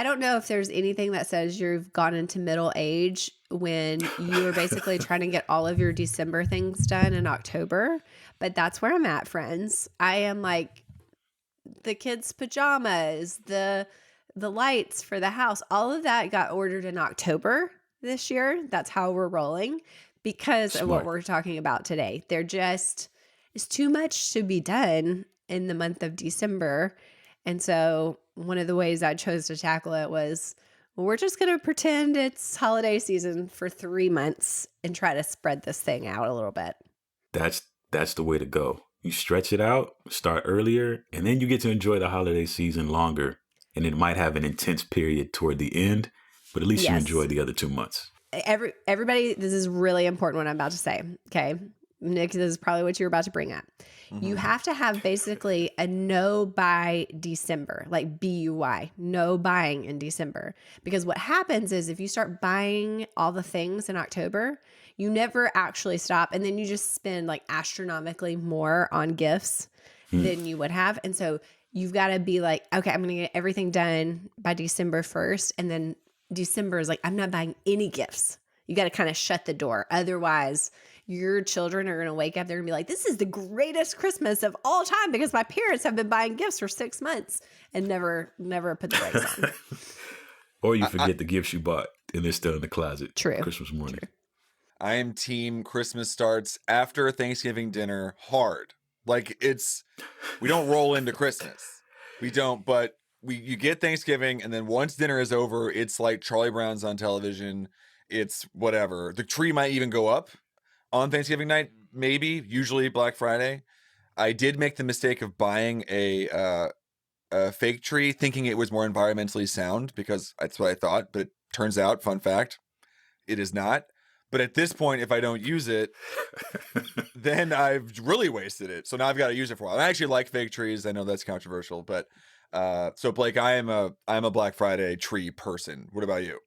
I don't know if there's anything that says you've gone into middle age when you were basically trying to get all of your December things done in October, but that's where I'm at, friends. I am like the kids' pajamas, the lights for the house, all of that got ordered in October this year. That's how we're rolling because of what we're talking about today. It's too much to be done in the month of December. And so one of the ways I chose to tackle it was, well, we're just going to pretend it's holiday season for 3 months and try to spread this thing out a little bit. That's the way to go. You stretch it out, start earlier, and then you get to enjoy the holiday season longer. And it might have an intense period toward the end, but at least you enjoy the other 2 months. Everybody, this is really important what I'm about to say. Okay. Nick, this is probably what you're about to bring up. Mm-hmm. You have to have basically a no buy December, like BUY, no buying in December. Because what happens is if you start buying all the things in October, you never actually stop. And then you just spend like astronomically more on gifts than you would have. And so you've got to be like, okay, I'm going to get everything done by December 1st. And then December is like, I'm not buying any gifts. You got to kind of shut the door. Otherwise, your children are going to wake up. They're going to be like, this is the greatest Christmas of all time because my parents have been buying gifts for 6 months and never put the brakes on. Or you forget the gifts you bought and they're still in the closet. True. Christmas morning. True. I am team Christmas starts after Thanksgiving dinner hard. Like we don't roll into Christmas. We don't, but you get Thanksgiving and then once dinner is over, it's like Charlie Brown's on television. It's whatever. The tree might even go up on Thanksgiving night, maybe, usually Black Friday. I did make the mistake of buying a fake tree thinking it was more environmentally sound because that's what I thought, but it turns out, fun fact, it is not. But at this point, if I don't use it, then I've really wasted it. So now I've got to use it for a while. I actually like fake trees. I know that's controversial, but so Blake, I'm a Black Friday tree person. What about you?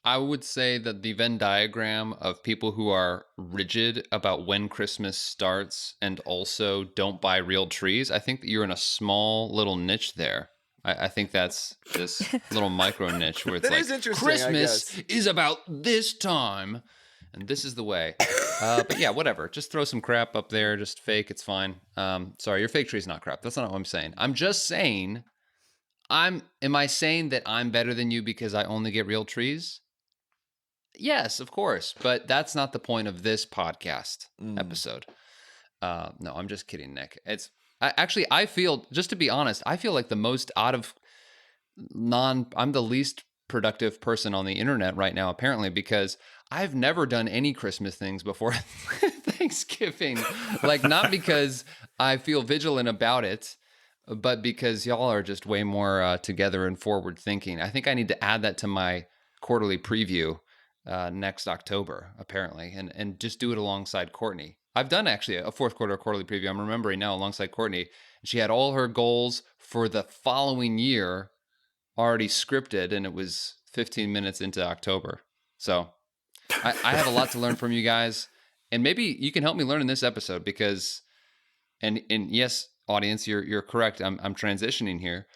I would say that the Venn diagram of people who are rigid about when Christmas starts and also don't buy real trees, I think that you're in a small little niche there. I think that's this little micro niche where it's like Christmas is about this time and this is the way. But yeah, whatever. Just throw some crap up there. Just fake. It's fine. Sorry, your fake tree is not crap. That's not what I'm saying. I'm just saying, am I saying that I'm better than you because I only get real trees? Yes, of course. But that's not the point of this podcast episode. No, I'm just kidding, Nick. I feel, just to be honest, I feel like the most I'm the least productive person on the internet right now, apparently, because I've never done any Christmas things before Thanksgiving. Like, not because I feel vigilant about it, but because y'all are just way more together and forward thinking. I think I need to add that to my quarterly preview next October, apparently, and just do it alongside Courtney. I've done actually a fourth quarter quarterly preview. I'm remembering now alongside Courtney. She had all her goals for the following year already scripted, and it was 15 minutes into October. So I have a lot to learn from you guys, and maybe you can help me learn in this episode because, and yes, audience, you're correct. I'm transitioning here.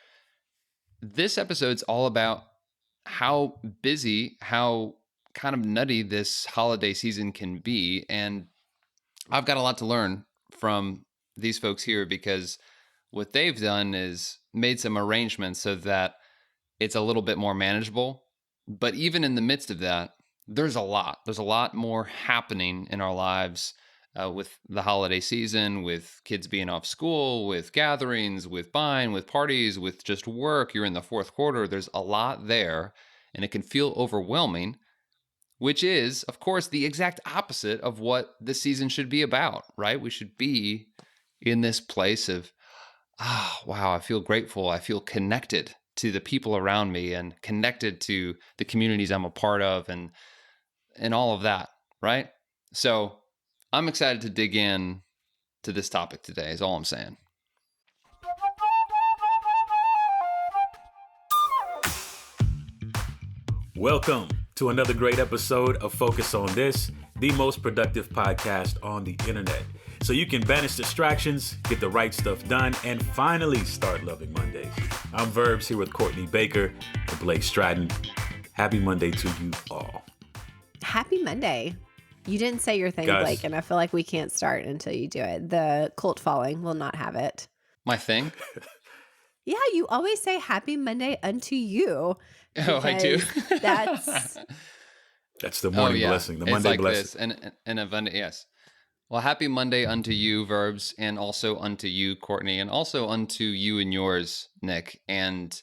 This episode's all about how busy, how kind of nutty this holiday season can be, and I've got a lot to learn from these folks here because what they've done is made some arrangements so that it's a little bit more manageable. But even in the midst of that, there's a lot more happening in our lives with the holiday season, with kids being off school, with gatherings, with buying, with parties, with just work. You're in the fourth quarter. There's a lot there, and it can feel overwhelming, which is, of course, the exact opposite of what this season should be about, right? We should be in this place of, wow, I feel grateful. I feel connected to the people around me and connected to the communities I'm a part of and all of that, right? So I'm excited to dig in to this topic today is all I'm saying. Welcome to another great episode of Focus on This, the most productive podcast on the internet. So you can banish distractions, get the right stuff done, and finally start loving Mondays. I'm Verbs here with Courtney Baker, and Blake Stratton. Happy Monday to you all. Happy Monday. You didn't say your thing, Guys. Blake, and I feel like we can't start until you do it. The cult following will not have it. My thing? Yeah, you always say happy Monday unto you. Oh, I do. That's the morning blessing, the Monday blessing. This, and a Monday, yes. Well, happy Monday unto you, Verbs, and also unto you, Courtney, and also unto you and yours, Nick, and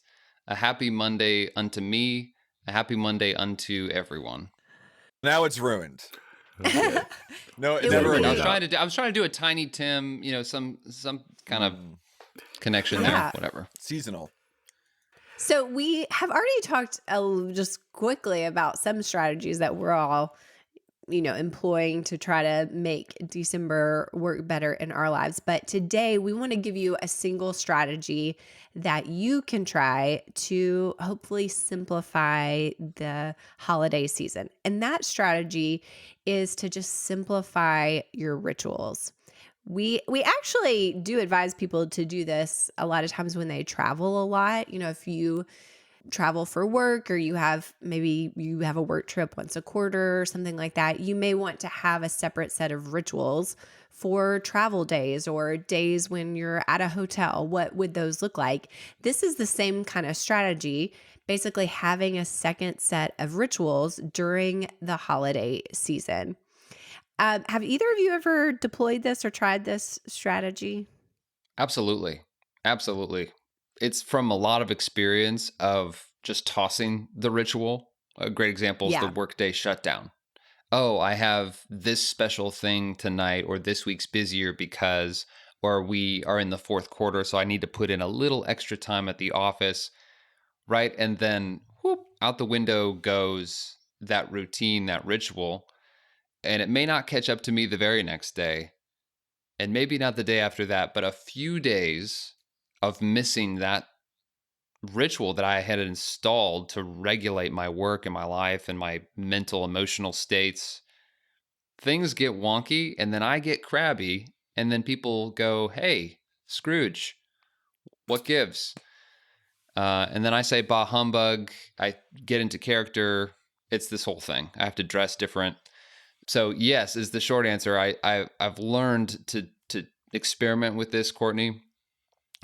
a happy Monday unto me, a happy Monday unto everyone. Now it's ruined. Okay. No, It never would be- enough. I was trying to do a Tiny Tim, some kind of connection Yeah. there, whatever. Seasonal. So we have already talked just quickly about some strategies that we're all, employing to try to make December work better in our lives. But today we want to give you a single strategy that you can try to hopefully simplify the holiday season. And that strategy is to just simplify your rituals. We actually do advise people to do this a lot of times when they travel a lot. If you travel for work or maybe you have a work trip once a quarter or something like that, you may want to have a separate set of rituals for travel days or days when you're at a hotel. What would those look like? This is the same kind of strategy, basically having a second set of rituals during the holiday season. Have either of you ever deployed this or tried this strategy? Absolutely. Absolutely. It's from a lot of experience of just tossing the ritual. A great example is the workday shutdown. Oh, I have this special thing tonight, or this week's busier because, or we are in the fourth quarter, so I need to put in a little extra time at the office, right? And then whoop, out the window goes that routine, that ritual. And it may not catch up to me the very next day, and maybe not the day after that, but a few days of missing that ritual that I had installed to regulate my work and my life and my mental, emotional states. Things get wonky, and then I get crabby, and then people go, "Hey, Scrooge, what gives?" And then I say, "Bah humbug." I get into character. It's this whole thing. I have to dress different. So yes, is the short answer. I've learned to experiment with this, Courtney,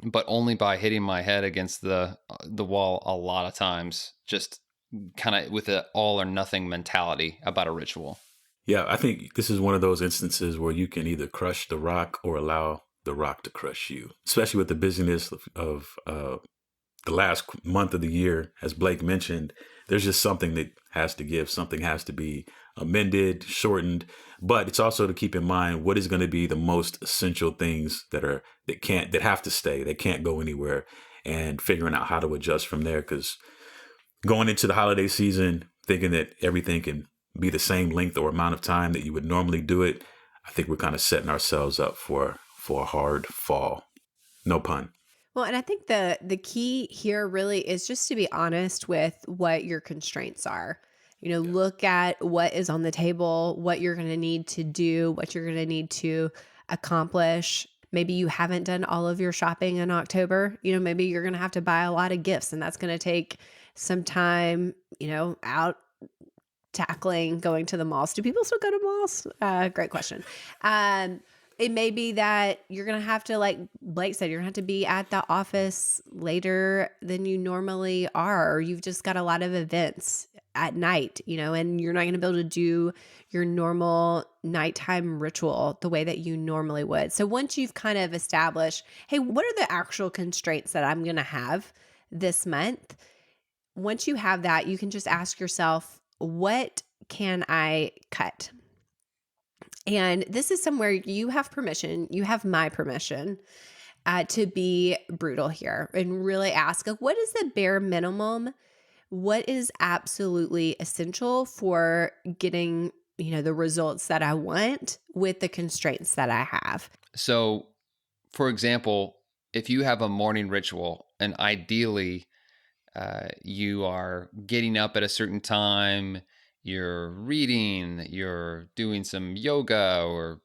but only by hitting my head against the wall a lot of times, just kind of with an all or nothing mentality about a ritual. Yeah, I think this is one of those instances where you can either crush the rock or allow the rock to crush you, especially with the busyness of the last month of the year. As Blake mentioned, there's just something that has to give. Something has to be amended, shortened, but it's also to keep in mind what is going to be the most essential things that have to stay, that can't go anywhere, and figuring out how to adjust from there. Because going into the holiday season, thinking that everything can be the same length or amount of time that you would normally do it, I think we're kind of setting ourselves up for a hard fall. No pun. Well, and I think the key here really is just to be honest with what your constraints are. Look at what is on the table, what you're going to need to do, what you're going to need to accomplish. Maybe you haven't done all of your shopping in October. Maybe you're going to have to buy a lot of gifts, and that's going to take some time, out tackling going to the malls. Do people still go to malls? Great question. It may be that you're going to have to, like Blake said, you're going to have to be at the office later than you normally are, or you've just got a lot of events at night, and you're not going to be able to do your normal nighttime ritual the way that you normally would. So once you've kind of established, hey, what are the actual constraints that I'm going to have this month? Once you have that, you can just ask yourself, what can I cut? And this is somewhere you have permission, you have my permission to be brutal here and really ask, what is the bare minimum? What is absolutely essential for getting, the results that I want with the constraints that I have? So, for example, if you have a morning ritual and ideally you are getting up at a certain time, you're reading, you're doing some yoga or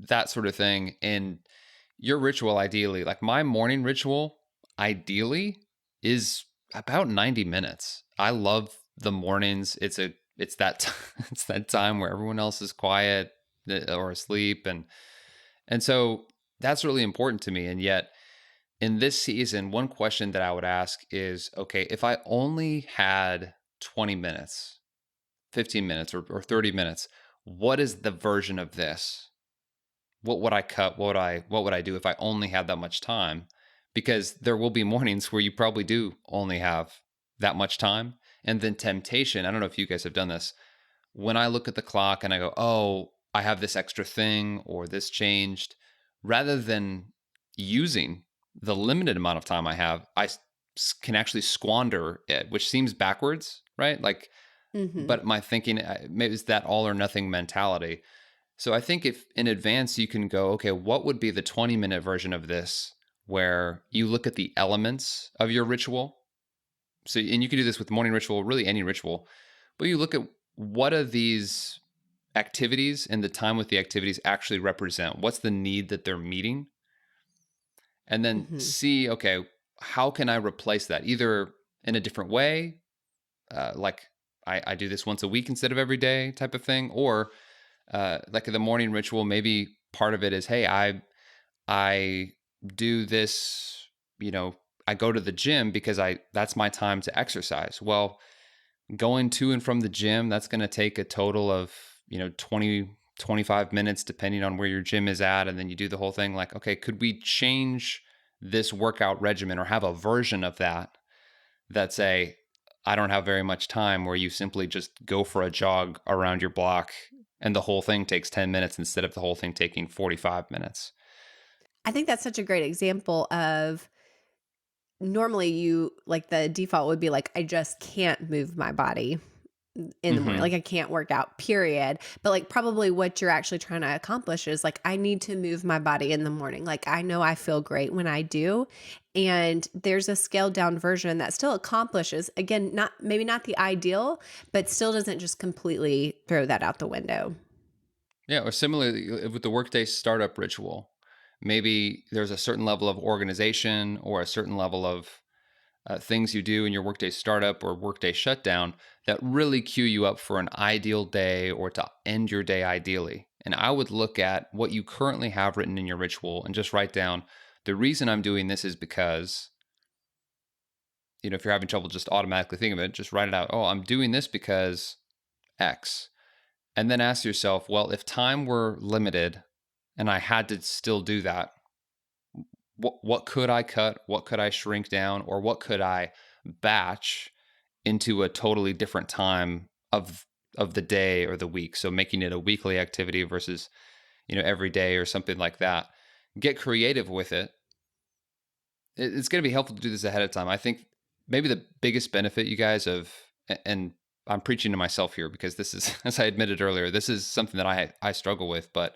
that sort of thing. And your ritual, ideally, like my morning ritual, ideally is about 90 minutes. I love the mornings. It's that it's that time where everyone else is quiet or asleep, and so that's really important to me. And yet in this season, one question that I would ask is, okay, if I only had 20 minutes, 15 minutes or 30 minutes, what is the version of this? What would I cut? What would I do if I only had that much time? Because there will be mornings where you probably do only have that much time. And then temptation, I don't know if you guys have done this. When I look at the clock and I go, "Oh, I have this extra thing or this changed," rather than using the limited amount of time I have, can actually squander it, which seems backwards, right? Like, Mm-hmm. but my thinking maybe is that all or nothing mentality. So I think if in advance you can go, okay, what would be the 20-minute version of this where you look at the elements of your ritual? So, and you can do this with morning ritual, really any ritual, but you look at what are these activities and the time with the activities actually represent? What's the need that they're meeting? And then Mm-hmm. see, okay, how can I replace that either in a different way, like I do this once a week instead of every day type of thing, or like the morning ritual, maybe part of it is, hey, I do this, I go to the gym because that's my time to exercise. Well, going to and from the gym, that's going to take a total of, 25 minutes, depending on where your gym is at. And then you do the whole thing like, okay, could we change this workout regimen or have a version of that say, I don't have very much time, where you simply just go for a jog around your block and the whole thing takes 10 minutes instead of the whole thing taking 45 minutes. I think that's such a great example of normally you like the default would be like, I just can't move my body in the morning. Mm-hmm. Like I can't work out, period. But like probably what you're actually trying to accomplish is like, I need to move my body in the morning. Like I know I feel great when I do. And there's a scaled down version that still accomplishes, again, maybe not the ideal, but still doesn't just completely throw that out the window. Yeah, or similarly with the workday startup ritual, maybe there's a certain level of organization or a certain level of things you do in your workday startup or workday shutdown that really cue you up for an ideal day or to end your day ideally. And I would look at what you currently have written in your ritual and just write down, the reason I'm doing this is because, if you're having trouble just automatically thinking of it, just write it out. Oh, I'm doing this because X. And then ask yourself, well, if time were limited and I had to still do that, what could I cut? What could I shrink down? Or what could I batch into a totally different time of the day or the week? So making it a weekly activity versus, every day or something like that. Get creative with it. It's going to be helpful to do this ahead of time. I think maybe the biggest benefit, you guys, and I'm preaching to myself here because this is, as I admitted earlier, this is something that I struggle with. But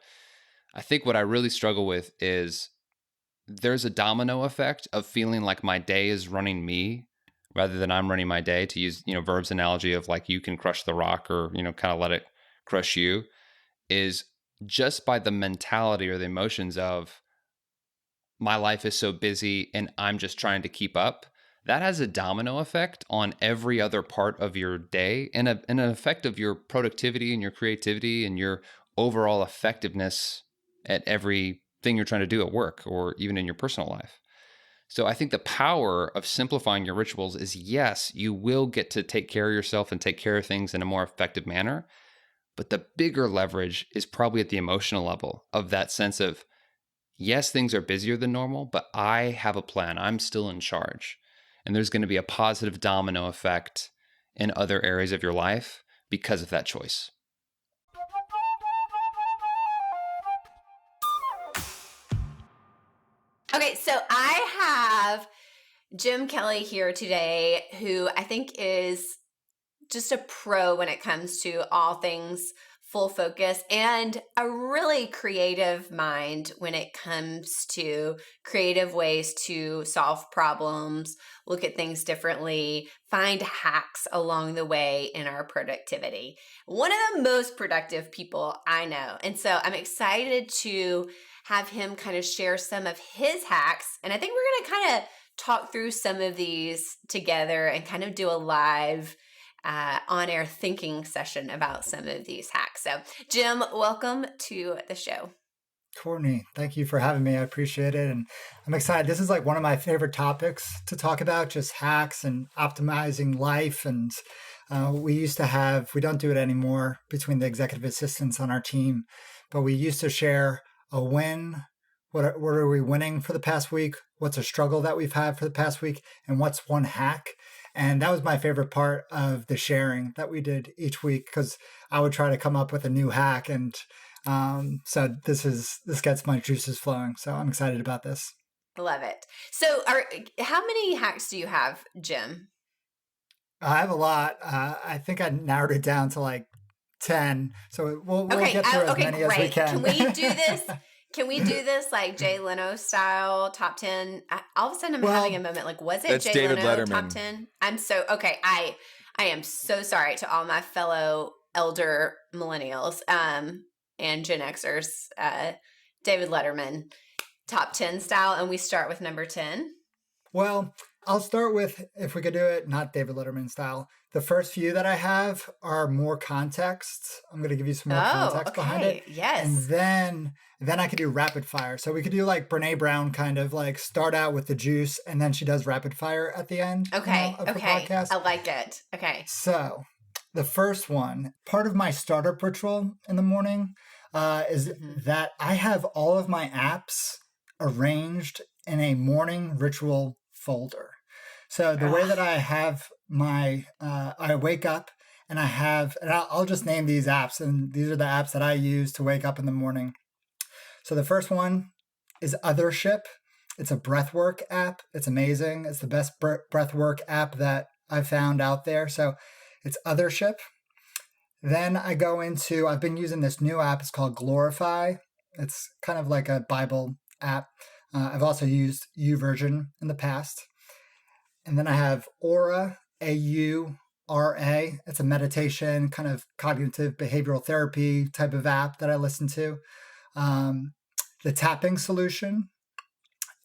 I think what I really struggle with is there's a domino effect of feeling like my day is running me rather than I'm running my day, to use, Verbs analogy of like, you can crush the rock or, kind of let it crush you, is just by the mentality or the emotions of my life is so busy and I'm just trying to keep up. That has a domino effect on every other part of your day and an effect of your productivity and your creativity and your overall effectiveness at everything you're trying to do at work or even in your personal life. So I think the power of simplifying your rituals is, yes, you will get to take care of yourself and take care of things in a more effective manner. But the bigger leverage is probably at the emotional level of that sense of, yes, things are busier than normal, but I have a plan. I'm still in charge. And there's going to be a positive domino effect in other areas of your life because of that choice. Okay, so I have Jim Kelly here today, who I think is just a pro when it comes to all things full focus and a really creative mind when it comes to creative ways to solve problems, look at things differently, find hacks along the way in our productivity. One of the most productive people I know. And so I'm excited to have him kind of share some of his hacks. And I think we're going to kind of talk through some of these together and kind of do a live on-air thinking session about some of these hacks. So, Jim, welcome to the show. Courtney, thank you for having me. I appreciate it. And I'm excited. This is like one of my favorite topics to talk about, just hacks and optimizing life. And we don't do it anymore between the executive assistants on our team, but we used to share a win. What are we winning for the past week? What's a struggle that we've had for the past week? And what's one hack? And that was my favorite part of the sharing that we did each week, because I would try to come up with a new hack. And so this gets my juices flowing. So I'm excited about this. Love it. So how many hacks do you have, Jim? I have a lot. I think I narrowed it down to like 10. So we'll get through as many as we can. Can we do this? Can we do this like Jay Leno style top 10? All of a sudden I'm having a moment. Like, was it Jay David Leno Letterman. top 10? I am so sorry to all my fellow elder millennials and Gen Xers. David Letterman top 10 style. And we start with number 10. Well, I'll start with, if we could do it, not David Letterman style. The first few that I have are more context. I'm going to give you some more context behind it. Yes. And then I could do rapid fire. So we could do like Brene Brown, kind of like start out with the juice and then she does rapid fire at the end. Okay. Of the podcast. I like it. Okay. So the first one, part of my startup ritual in the morning is that I have all of my apps arranged in a morning ritual folder. So the way that I have I wake up and I'll just name these apps, and these are the apps that I use to wake up in the morning. So the first one is Othership. It's a breathwork app. It's amazing. It's the best breathwork app that I've found out there. So it's Othership. Then I've been using this new app. It's called Glorify. It's kind of like a Bible app. I've also used YouVersion in the past. And then I have Aura, AURA. It's a meditation, kind of cognitive behavioral therapy type of app that I listen to. The Tapping Solution,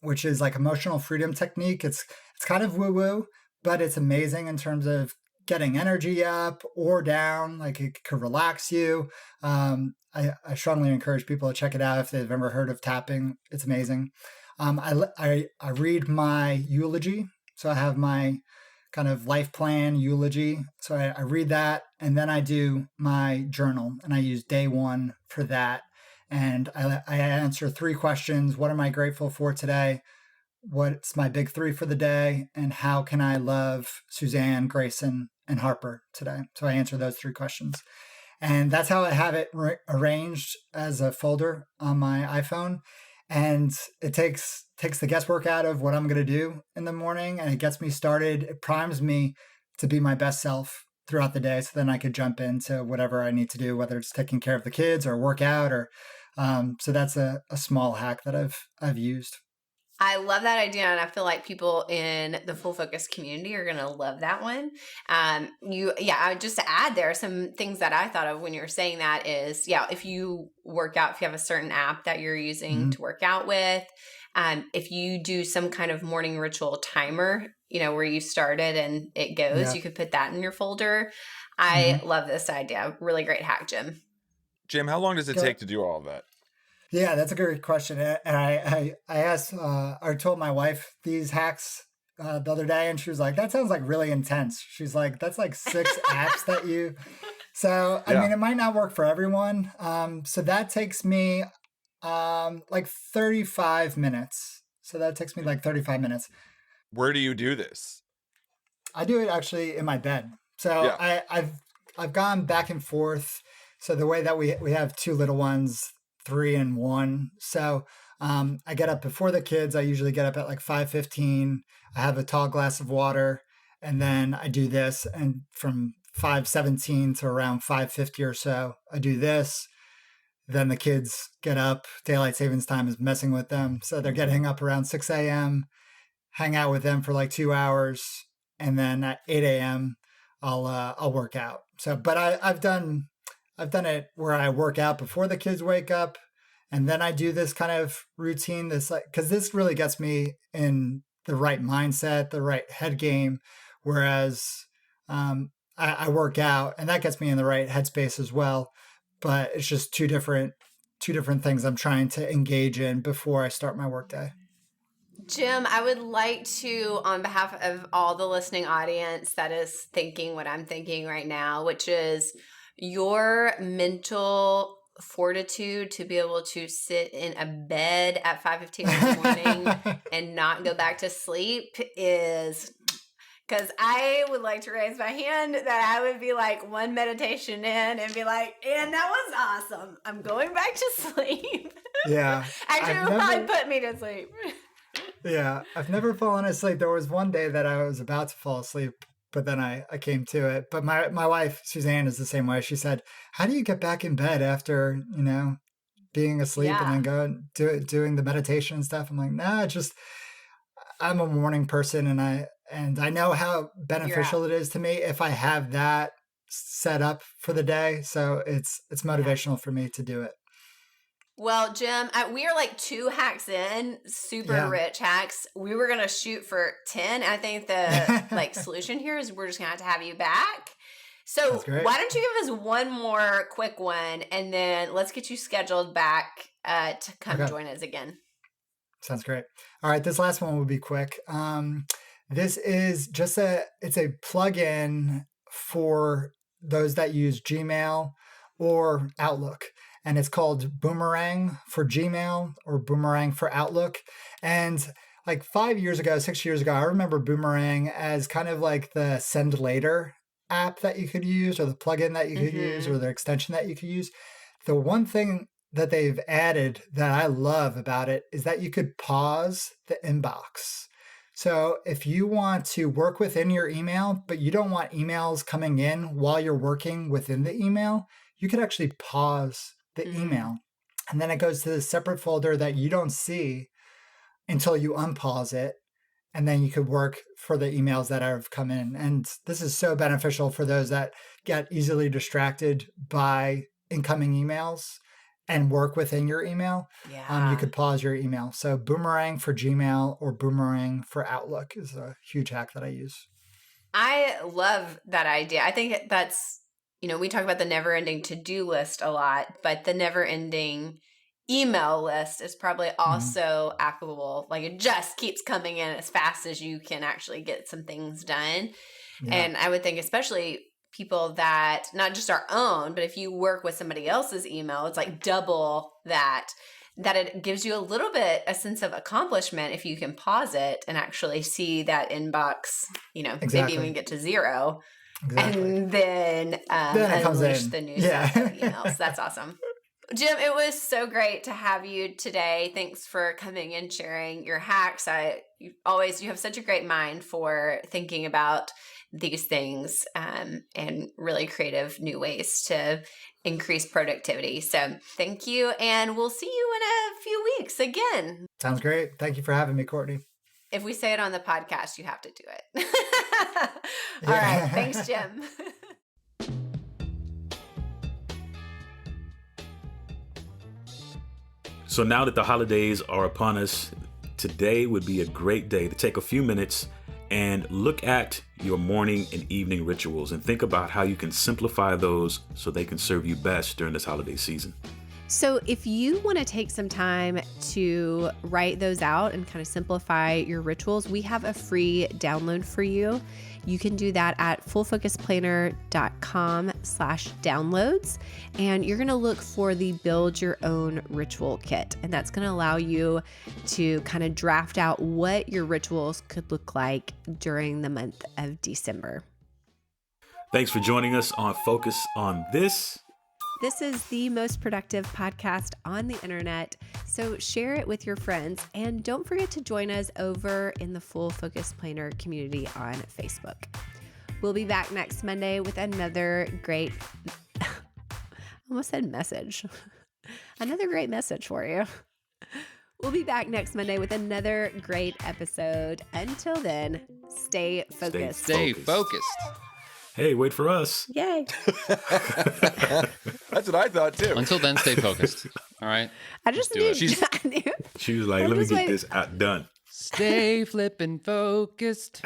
which is like emotional freedom technique. It's kind of woo-woo, but it's amazing in terms of getting energy up or down. Like it could relax you. I strongly encourage people to check it out if they've ever heard of tapping. It's amazing. I read my eulogy. So I have my kind of life plan eulogy. So I read that, and then I do my journal, and I use day one for that. And I answer 3 questions. What am I grateful for today? What's my big 3 for the day? And how can I love Suzanne, Grayson, and Harper today? So I answer those 3 questions. And that's how I have it arranged as a folder on my iPhone. And it takes the guesswork out of what I'm going to do in the morning, and it gets me started. It primes me to be my best self throughout the day, so then I could jump into whatever I need to do, whether it's taking care of the kids or work out, or so that's a small hack that I've used. I love that idea, and I feel like people in the Full Focus community are going to love that one. Just to add, there are some things that I thought of when you were saying that is, if you work out, if you have a certain app that you're using to work out with, if you do some kind of morning ritual timer, where you started and it goes, you could put that in your folder. I love this idea. Really great hack, Jim. Jim, how long does it take to do all of that? Yeah, that's a great question. And I asked, I told my wife these hacks the other day, and she was like, that sounds like really intense. She's like, that's like 6 apps that you. So, I mean, it might not work for everyone. So that takes me like 35 minutes. So that takes me like 35 minutes. Where do you do this? I do it actually in my bed. So I've gone back and forth. So the way that we have 2 little ones, 3 and 1. So I get up before the kids. I usually get up at like 5:15. I have a tall glass of water, and then I do this. And from 5:17 to around 5:50 or so, I do this. Then the kids get up. Daylight savings time is messing with them. So they're getting up around 6 a.m., hang out with them for like 2 hours. And then at 8 a.m., I'll work out. So, but I've done it where I work out before the kids wake up, and then I do this kind of routine. This, like, because this really gets me in the right mindset, the right head game. Whereas I work out and that gets me in the right headspace as well. But it's just two different things I'm trying to engage in before I start my workday. Jim, I would like to, on behalf of all the listening audience that is thinking what I'm thinking right now, which is your mental fortitude to be able to sit in a bed at 5:15 in the morning and not go back to sleep is, because I would like to raise my hand that I would be like one meditation in and be like, and that was awesome. I'm going back to sleep. Yeah. Actually, it would probably put me to sleep. Yeah, I've never fallen asleep. There was one day that I was about to fall asleep, but then I came to it. But my wife, Suzanne, is the same way. She said, how do you get back in bed after, being asleep and then doing the meditation and stuff? I'm like, nah, I'm a morning person and I know how beneficial it is to me if I have that set up for the day. So it's motivational for me to do it. Well, Jim, we are like 2 hacks in, super rich hacks. We were going to shoot for 10. I think the solution here is we're just going to have you back. So why don't you give us one more quick one and then let's get you scheduled back to come join us again. Sounds great. All right. This last one will be quick. This is it's a plugin for those that use Gmail or Outlook. And it's called Boomerang for Gmail or Boomerang for Outlook. And like 6 years ago, I remember Boomerang as kind of like the send later app that you could use or the plugin that you could use or the extension that you could use. The one thing that they've added that I love about it is that you could pause the inbox. So if you want to work within your email, but you don't want emails coming in while you're working within the email, you could actually pause the email. And then it goes to the separate folder that you don't see until you unpause it. And then you could work for the emails that have come in. And this is so beneficial for those that get easily distracted by incoming emails and work within your email. You could pause your email. So Boomerang for Gmail or Boomerang for Outlook is a huge hack that I use. I love that idea. I think that's, we talk about the never-ending to-do list a lot, but the never-ending email list is probably also applicable. Like it just keeps coming in as fast as you can actually get some things done. Yeah. And I would think especially people that not just our own, but if you work with somebody else's email, it's like double that it gives you a little bit a sense of accomplishment if you can pause it and actually see that inbox, maybe even get to 0. Exactly. And then unleash the new set of emails. That's awesome. Jim, it was so great to have you today. Thanks for coming and sharing your hacks. You have such a great mind for thinking about these things and really creative new ways to increase productivity. So thank you. And we'll see you in a few weeks again. Sounds great. Thank you for having me, Courtney. If we say it on the podcast, you have to do it. All right. Thanks, Jim. So now that the holidays are upon us, today would be a great day to take a few minutes and look at your morning and evening rituals and think about how you can simplify those so they can serve you best during this holiday season. So if you want to take some time to write those out and kind of simplify your rituals, we have a free download for you. You can do that at fullfocusplanner.com/downloads. And you're going to look for the Build Your Own Ritual Kit. And that's going to allow you to kind of draft out what your rituals could look like during the month of December. Thanks for joining us on Focus on This. This is the most productive podcast on the internet, so share it with your friends. And don't forget to join us over in the Full Focus Planner community on Facebook. We'll be back next Monday with another great, I almost said message, another great message for you. We'll be back next Monday with another great episode. Until then, stay focused. Stay focused. Hey, wait for us. Yay. That's what I thought too. Until then, stay focused. All right. I just knew. She was like, let me get this done. Stay flippin' focused.